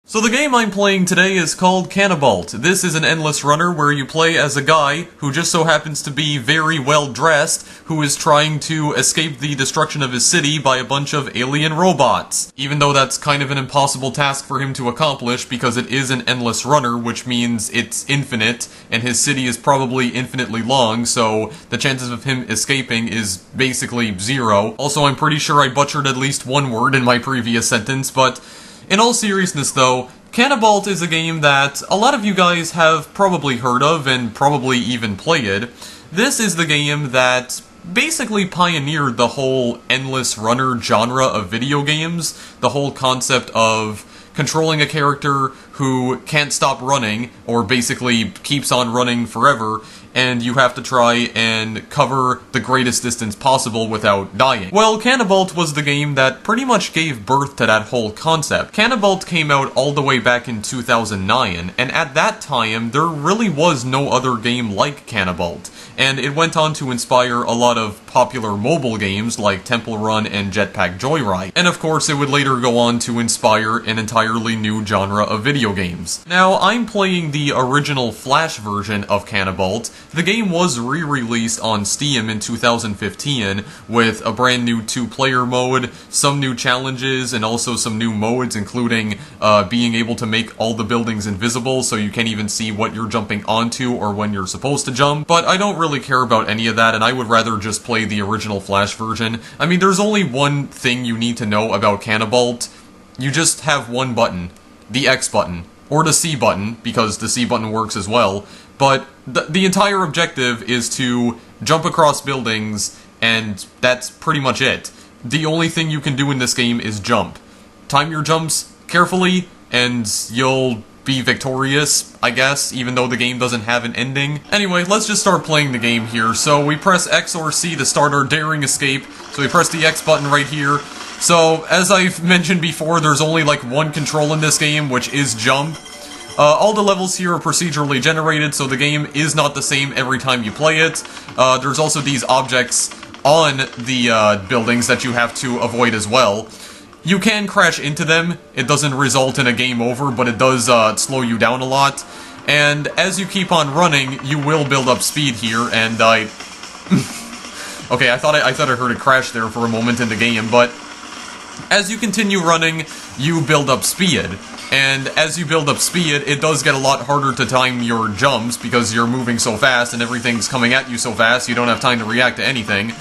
So the game I'm playing today is called Canabalt. This is an endless runner where you play as a guy who just so happens to be very well dressed, who is trying to escape the destruction of his city by a bunch of alien robots. Even though that's kind of an impossible task for him to accomplish because it is an endless runner, which means it's infinite, and his city is probably infinitely long, so the chances of him escaping is basically zero. Also, I'm pretty sure I butchered at least one word in my previous sentence, but in all seriousness though, Canabalt is a game that a lot of you guys have probably heard of and probably even played. This is the game that basically pioneered the whole endless runner genre of video games, the whole concept of controlling a character who can't stop running, or basically keeps on running forever, and you have to try and cover the greatest distance possible without dying. Well, Canabalt was the game that pretty much gave birth to that whole concept. Canabalt came out all the way back in 2009, and at that time, there really was no other game like Canabalt, and it went on to inspire a lot of popular mobile games like Temple Run and Jetpack Joyride. And of course, it would later go on to inspire an entirely new genre of video games. Now, I'm playing the original Flash version of Canabalt. The game was re-released on Steam in 2015 with a brand new 2-player mode, some new challenges, and also some new modes, including being able to make all the buildings invisible so you can't even see what you're jumping onto or when you're supposed to jump. But I don't really care about any of that, and I would rather just play the original Flash version. I mean, there's only one thing you need to know about Canabalt. You just have one button, the X button, or the C button, because the C button works as well, but the entire objective is to jump across buildings, and that's pretty much it. The only thing you can do in this game is jump. Time your jumps carefully, and you'll be victorious, I guess, even though the game doesn't have an ending. Anyway, let's just start playing the game here. So we press X or C to start our daring escape, so we press the X button right here. So, as I've mentioned before, there's only like one control in this game, which is jump. All the levels here are procedurally generated, so the game is not the same every time you play it. There's also these objects on the buildings that you have to avoid as well. You can crash into them. It doesn't result in a game over, but it does slow you down a lot. And as you keep on running, you will build up speed here, and I... Okay, I thought I heard a crash there for a moment in the game, but as you continue running, you build up speed. And as you build up speed, it does get a lot harder to time your jumps because you're moving so fast and everything's coming at you so fast you don't have time to react to anything.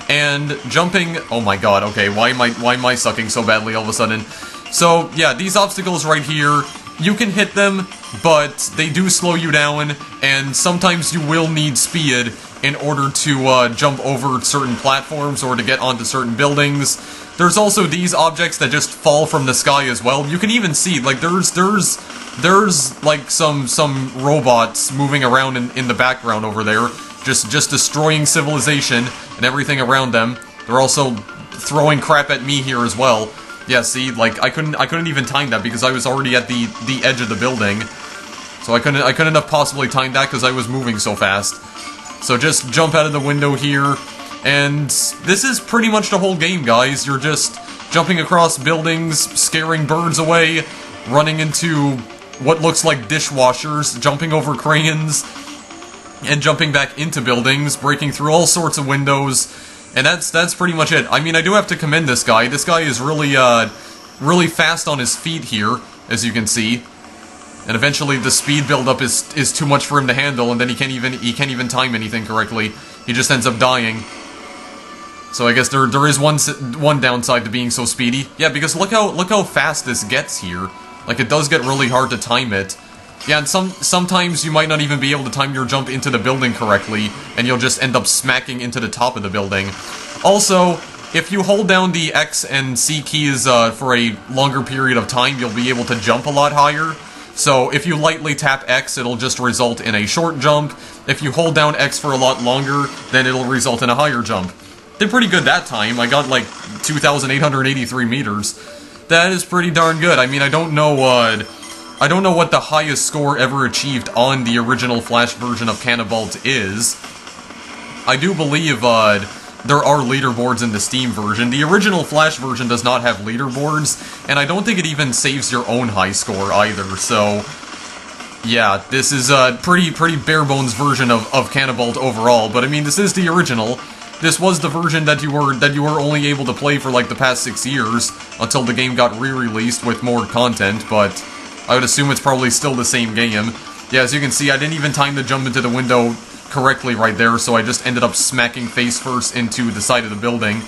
And jumping... Oh my god, okay, why am I sucking so badly all of a sudden? So, yeah, these obstacles right here, you can hit them, but they do slow you down, and sometimes you will need speed in order to jump over certain platforms or to get onto certain buildings. There's also these objects that just fall from the sky as well. You can even see, like, there's like some robots moving around in the background over there, just destroying civilization and everything around them. They're also throwing crap at me here as well. Yeah, see, like, I couldn't even time that because I was already at the edge of the building. So I couldn't have possibly timed that because I was moving so fast. So just jump out of the window here. And this is pretty much the whole game, guys. You're just jumping across buildings, scaring birds away, running into what looks like dishwashers, jumping over cranes, and jumping back into buildings, breaking through all sorts of windows, and that's pretty much it. I mean, I do have to commend this guy. This guy is really fast on his feet here, as you can see. And eventually the speed buildup is too much for him to handle, and then he can't even time anything correctly. He just ends up dying. So I guess there is one downside to being so speedy. Yeah, because look how fast this gets here. Like, it does get really hard to time it. Yeah, and sometimes you might not even be able to time your jump into the building correctly, and you'll just end up smacking into the top of the building. Also, if you hold down the X and C keys for a longer period of time, you'll be able to jump a lot higher. So if you lightly tap X, it'll just result in a short jump. If you hold down X for a lot longer, then it'll result in a higher jump. Did pretty good that time. I got like 2,883 meters. That is pretty darn good. I mean, I don't know what the highest score ever achieved on the original Flash version of Canabalt is. I do believe there are leaderboards in the Steam version. The original Flash version does not have leaderboards, and I don't think it even saves your own high score either, so... yeah, this is a pretty bare-bones version of Canabalt overall, but I mean, this is the original. This was the version that you were only able to play for like the past 6 years, until the game got re-released with more content, but I would assume it's probably still the same game. Yeah, as you can see, I didn't even time the jump into the window correctly right there, so I just ended up smacking face first into the side of the building.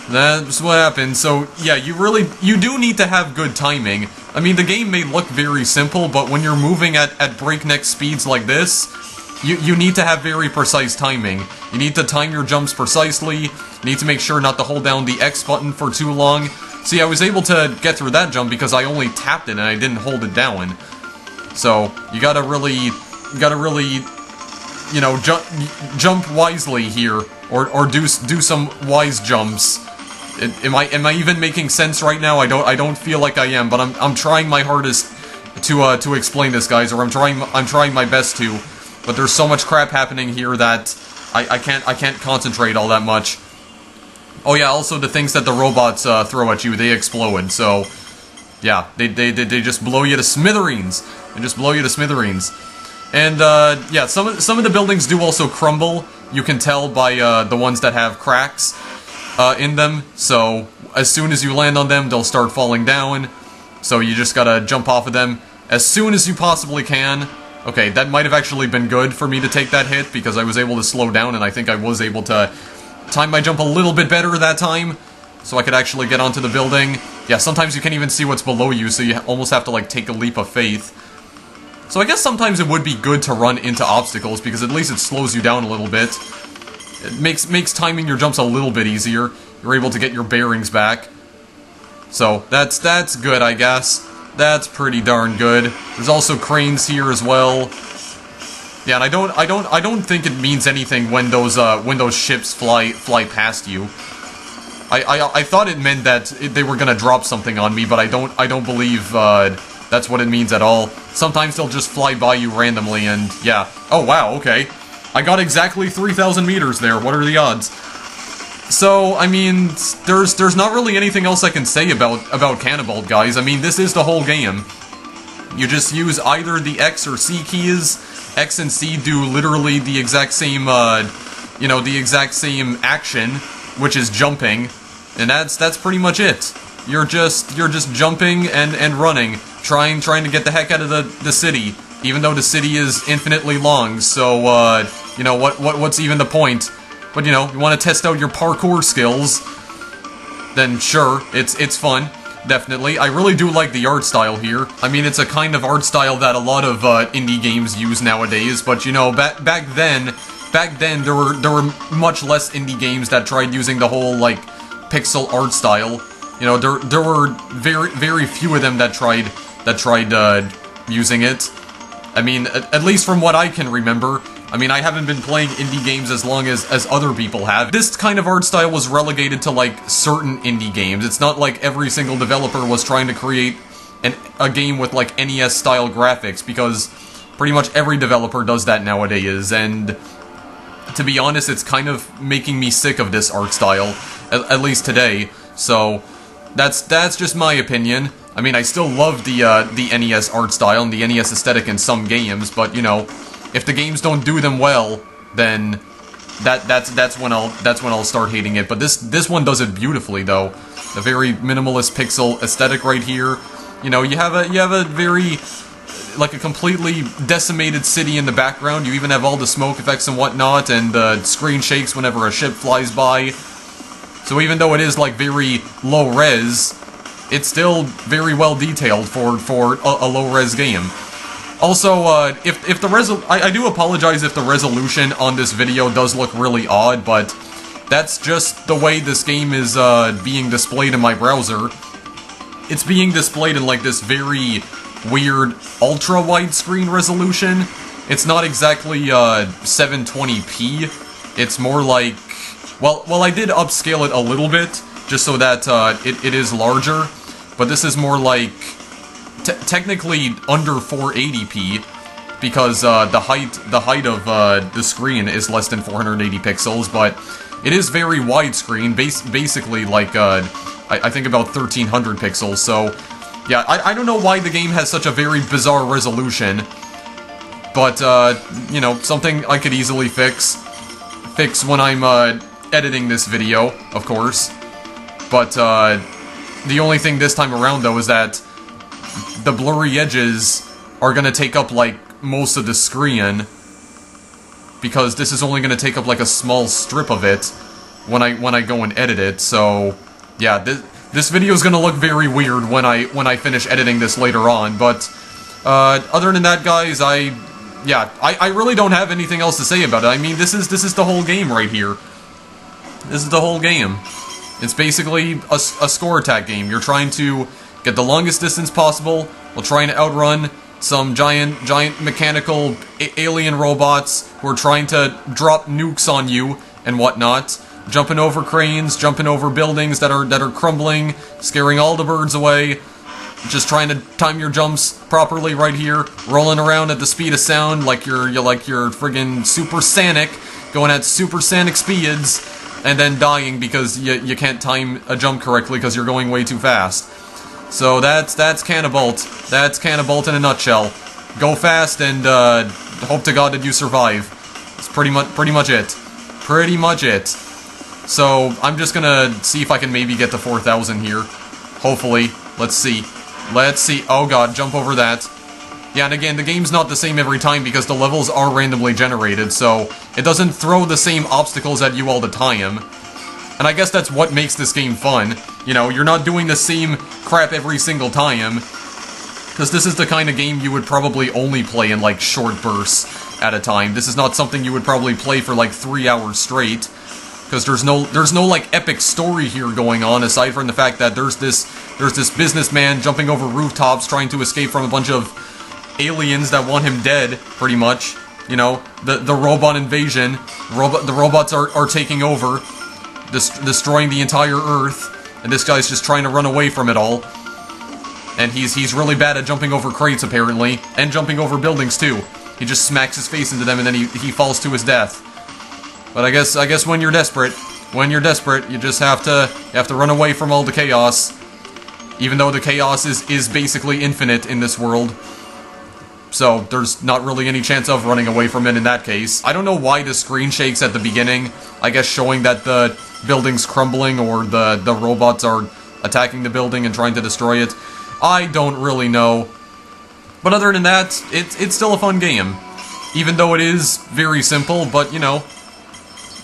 That's what happened. So, yeah, you do need to have good timing. I mean, the game may look very simple, but when you're moving at breakneck speeds like this, you need to have very precise timing. You need to time your jumps precisely, you need to make sure not to hold down the X button for too long. See, I was able to get through that jump because I only tapped it and I didn't hold it down. So, you gotta really, you know, jump wisely here, or do some wise jumps. Am I even making sense right now? I don't feel like I am, but I'm trying my hardest to explain this, guys, or I'm trying my best to. But there's so much crap happening here that I can't concentrate all that much. Oh yeah, also the things that the robots throw at you, they explode. So yeah, they just blow you to smithereens. They just blow you to smithereens. And yeah, some of the buildings do also crumble. You can tell by the ones that have cracks in them. So as soon as you land on them, they'll start falling down. So you just gotta jump off of them as soon as you possibly can. Okay, that might have actually been good for me to take that hit, because I was able to slow down, and I think I was able to time my jump a little bit better that time, so I could actually get onto the building. Yeah, sometimes you can't even see what's below you, so you almost have to, like, take a leap of faith. So I guess sometimes it would be good to run into obstacles, because at least it slows you down a little bit. It makes timing your jumps a little bit easier. You're able to get your bearings back. So, that's good, I guess. That's pretty darn good. There's also cranes here as well. Yeah, and I don't think it means anything when those ships fly past you. I thought it meant that they were gonna drop something on me, but I don't believe that's what it means at all. Sometimes they'll just fly by you randomly, and yeah. Oh wow, okay. I got exactly 3,000 meters there. What are the odds? So, I mean, there's not really anything else I can say about Canabalt, guys. I mean, this is the whole game. You just use either the X or C keys. X and C do literally the exact same, you know, the exact same action, which is jumping, and that's pretty much it. You're just jumping and running, trying to get the heck out of the city, even though the city is infinitely long. So, you know, what's even the point? But, you know, you want to test out your parkour skills, then sure, it's fun, definitely. I really do like the art style here. I mean, it's a kind of art style that a lot of indie games use nowadays, but, you know, back then there were much less indie games that tried using the whole, like, pixel art style. You know, there were very few of them that tried using it. I mean, at least from what I can remember. I mean, I haven't been playing indie games as long as other people have. This kind of art style was relegated to, like, certain indie games. It's not like every single developer was trying to create a game with, like, NES-style graphics, because pretty much every developer does that nowadays, and to be honest, it's kind of making me sick of this art style, at least today. So, that's just my opinion. I mean, I still love the NES art style and the NES aesthetic in some games, but, you know, if the games don't do them well, then that's when I'll start hating it. But this one does it beautifully, though. A very minimalist pixel aesthetic right here. You know, you have a very, like, a completely decimated city in the background. You even have all the smoke effects and whatnot, and the screen shakes whenever a ship flies by. So even though it is, like, very low res, it's still very well detailed for a low res game. Also, if the I do apologize if the resolution on this video does look really odd, but that's just the way this game is being displayed in my browser. It's being displayed in, like, this very weird ultra widescreen resolution. It's not exactly 720p. It's more like, well, I did upscale it a little bit just so that it is larger, but this is more like technically under 480p, because the height of the screen is less than 480 pixels, but It is very widescreen, basically like, I think about 1300 pixels, so... Yeah, I don't know why the game has such a very bizarre resolution, but, you know, something I could easily fix when I'm, editing this video, of course. But, the only thing this time around, though, is that the blurry edges are gonna take up, like, most of the screen, because this is only gonna take up, like, a small strip of it when I go and edit it, so, yeah, this video is gonna look very weird when I finish editing this later on, but, other than that, guys, I really don't have anything else to say about it. I mean, this is the whole game right here. This is the whole game. It's basically a score attack game. You're trying to get the longest distance possible while trying to outrun some giant mechanical alien robots who are trying to drop nukes on you and whatnot. Jumping over cranes, jumping over buildings that are crumbling, scaring all the birds away. Just trying to time your jumps properly right here, rolling around at the speed of sound like you're friggin' supersonic, going at supersonic speeds, and then dying because you can't time a jump correctly because you're going way too fast. So that's Canabalt. That's Canabalt in a nutshell. Go fast and hope to God that you survive. It's pretty much it. Pretty much it. So I'm just gonna see if I can maybe get to 4,000 here. Hopefully. Let's see. Let's see. Oh god, jump over that. Yeah, and again, the game's not the same every time because the levels are randomly generated, so it doesn't throw the same obstacles at you all the time. And I guess that's what makes this game fun. You know, you're not doing the same crap every single time. Because this is the kind of game you would probably only play in, like, short bursts at a time. This is not something you would probably play for, like, 3 hours straight. Because there's no like epic story here going on aside from the fact that there's this businessman jumping over rooftops trying to escape from a bunch of aliens that want him dead, pretty much. You know, the robot invasion. The robots are taking over, destroying the entire Earth, and this guy's just trying to run away from it all. And he's really bad at jumping over crates apparently, and jumping over buildings too. He just smacks his face into them and then he falls to his death. But I guess when you're desperate, you just have to run away from all the chaos. Even though the chaos is basically infinite in this world. So there's not really any chance of running away from it in that case. I don't know why the screen shakes at the beginning. I guess showing that the building's crumbling or the robots are attacking the building and trying to destroy it. I don't really know. But other than that, it's still a fun game. Even though it is very simple, but you know,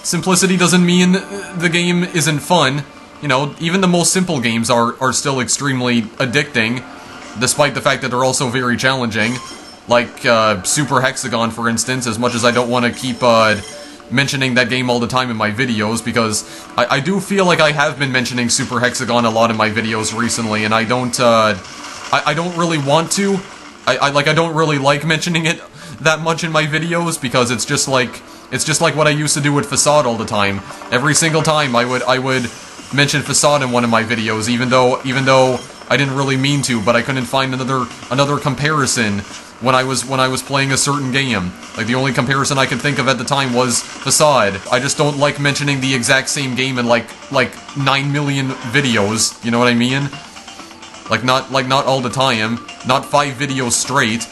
simplicity doesn't mean the game isn't fun. You know, even the most simple games are still extremely addicting, despite the fact that they're also very challenging. Like, Super Hexagon, for instance, as much as I don't want to keep, mentioning that game all the time in my videos, because I do feel like I have been mentioning Super Hexagon a lot in my videos recently, and I don't really want to. I don't really like mentioning it that much in my videos, because it's just like what I used to do with Facade all the time. Every single time I would mention Facade in one of my videos, even though I didn't really mean to, but I couldn't find another comparison when I was playing a certain game. Like, the only comparison I could think of at the time was Facade. I just don't like mentioning the exact same game in like 9 million videos, you know what I mean? Like not all the time, not 5 videos straight.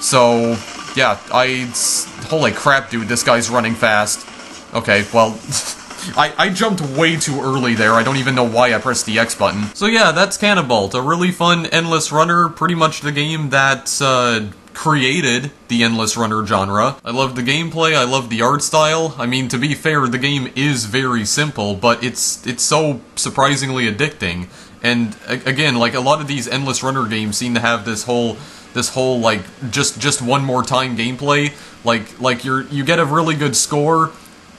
So yeah, holy crap, dude, this guy's running fast. Okay, well, I jumped way too early there. I don't even know why I pressed the X button. So yeah, that's Canabalt, a really fun endless runner, pretty much the game that created the endless runner genre. I love the gameplay, I love the art style. I mean, to be fair, the game is very simple, but it's so surprisingly addicting. And again, like, a lot of these endless runner games seem to have this whole like just one more time gameplay. Like you get a really good score,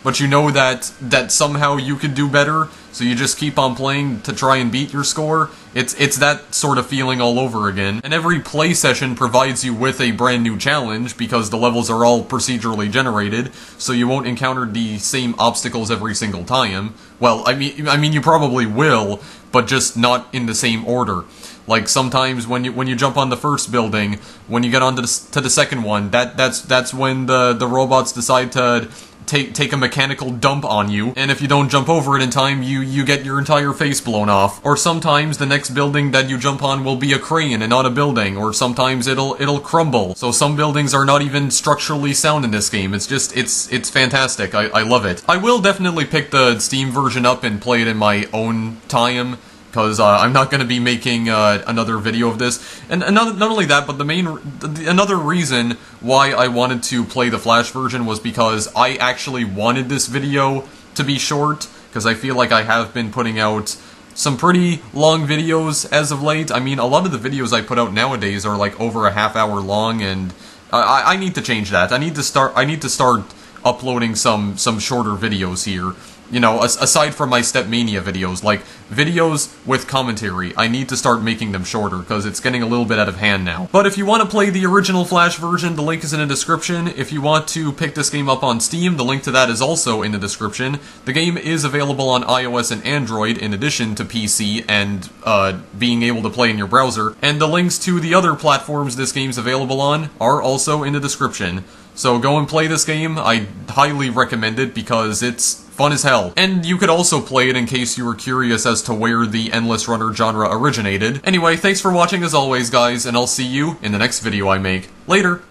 but you know that somehow you could do better, so you just keep on playing to try and beat your score. It's that sort of feeling all over again. And every play session provides you with a brand new challenge, because the levels are all procedurally generated, so you won't encounter the same obstacles every single time. Well, I mean you probably will, but just not in the same order. Like sometimes when you jump on the first building, when you get onto the second one, that's when the robots decide to take a mechanical dump on you, and if you don't jump over it in time, you get your entire face blown off. Or sometimes the next building that you jump on will be a crane and not a building, or sometimes it'll crumble. So some buildings are not even structurally sound in this game. It's just, it's fantastic. I love it. I will definitely pick the Steam version up and play it in my own time, because I'm not going to be making another video of this. And not only that, but another reason why I wanted to play the Flash version was because I actually wanted this video to be short, because I feel like I have been putting out some pretty long videos as of late. I mean, a lot of the videos I put out nowadays are like over a half-hour long, and I need to change that. I need to start uploading some shorter videos here. You know, aside from my Stepmania videos, like videos with commentary, I need to start making them shorter, because it's getting a little bit out of hand now. But if you want to play the original Flash version, the link is in the description. If you want to pick this game up on Steam, the link to that is also in the description. The game is available on iOS and Android, in addition to PC and being able to play in your browser. And the links to the other platforms this game's available on are also in the description. So go and play this game. I highly recommend it because it's fun as hell. And you could also play it in case you were curious as to where the Endless Runner genre originated. Anyway, thanks for watching as always, guys, and I'll see you in the next video I make. Later!